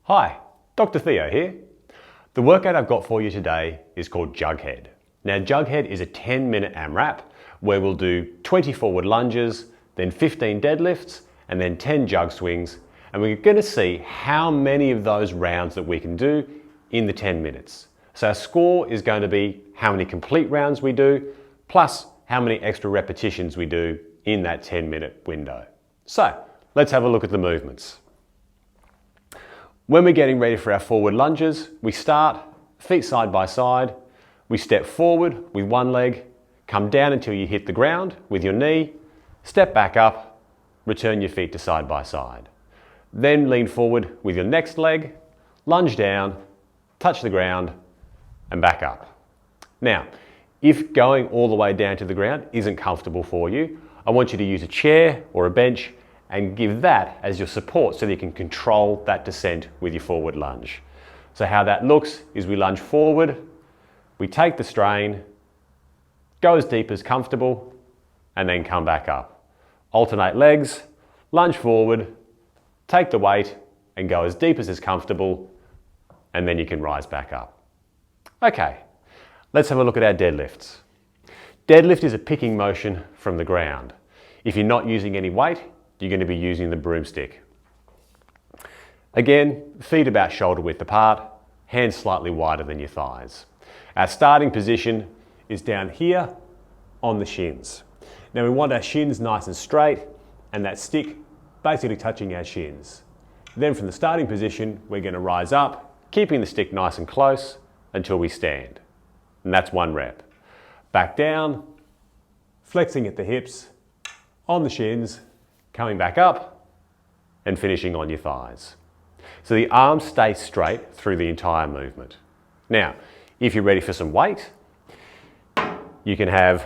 Hi, Dr. Theo here. The workout I've got for you today is called Jug Head. Now, Jug Head is a 10-minute AMRAP where we'll do 20 forward lunges, then 15 deadlifts, and then 10 jug swings. And we're going to see how many of those rounds that we can do in the 10 minutes. So our score is going to be how many complete rounds we do, plus how many extra repetitions we do in that 10-minute window. So let's have a look at the movements. When we're getting ready for our forward lunges, we start feet side by side. We step forward with one leg, come down until you hit the ground with your knee, step back up, return your feet to side by side. Then lean forward with your next leg, lunge down, touch the ground, and back up. Now, if going all the way down to the ground isn't comfortable for you, I want you to use a chair or a bench and give that as your support so that you can control that descent with your forward lunge. So how that looks is we lunge forward, we take the strain, go as deep as comfortable, and then come back up. Alternate legs, lunge forward, take the weight, and go as deep as is comfortable, and then you can rise back up. Okay, let's have a look at our deadlifts. Deadlift is a picking motion from the ground. If you're not using any weight, you're going to be using the broomstick. Again, feet about shoulder width apart, hands slightly wider than your thighs. Our starting position is down here on the shins. Now we want our shins nice and straight and that stick basically touching our shins. Then from the starting position, we're going to rise up, keeping the stick nice and close until we stand. And that's one rep. Back down, flexing at the hips, on the shins, coming back up and finishing on your thighs. So the arms stay straight through the entire movement. Now, if you're ready for some weight, you can have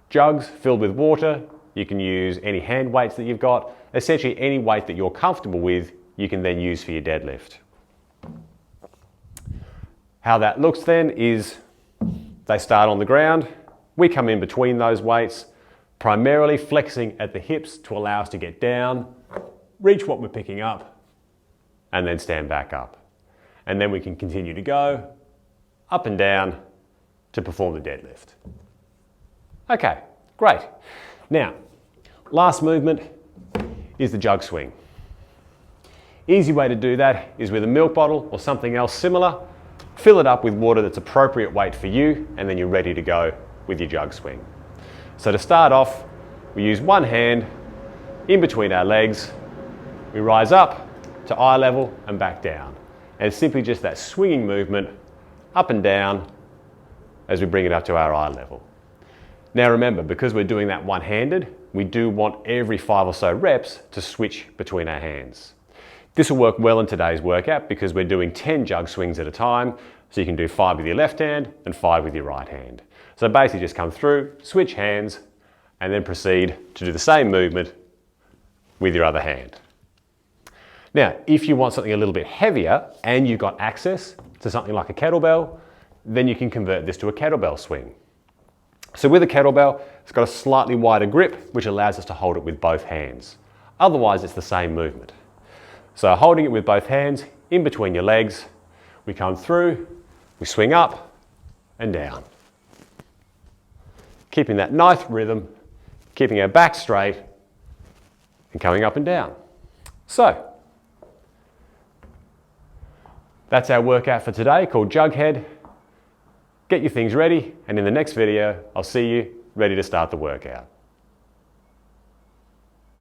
jugs filled with water. You can use any hand weights that you've got. Essentially any weight that you're comfortable with, you can then use for your deadlift. How that looks then is they start on the ground. We come in between those weights, primarily flexing at the hips to allow us to get down, reach what we're picking up, and then stand back up. And then we can continue to go up and down to perform the deadlift. Okay, great. Now, last movement is the jug swing. Easy way to do that is with a milk bottle or something else similar. Fill it up with water that's appropriate weight for you, and then you're ready to go with your jug swing. So to start off, we use one hand in between our legs. We rise up to eye level and back down. And it's simply just that swinging movement up and down as we bring it up to our eye level. Now remember, because we're doing that one-handed, we do want every 5 or so reps to switch between our hands. This will work well in today's workout because we're doing 10 jug swings at a time, so you can do 5 with your left hand and 5 with your right hand. So basically just come through, switch hands, and then proceed to do the same movement with your other hand. Now, if you want something a little bit heavier and you've got access to something like a kettlebell, then you can convert this to a kettlebell swing. So with a kettlebell, it's got a slightly wider grip, which allows us to hold it with both hands. Otherwise, it's the same movement. So holding it with both hands, in between your legs, we come through, we swing up and down. Keeping that nice rhythm, keeping our back straight and coming up and down. So, that's our workout for today called Jug Head. Get your things ready, and in the next video, I'll see you ready to start the workout.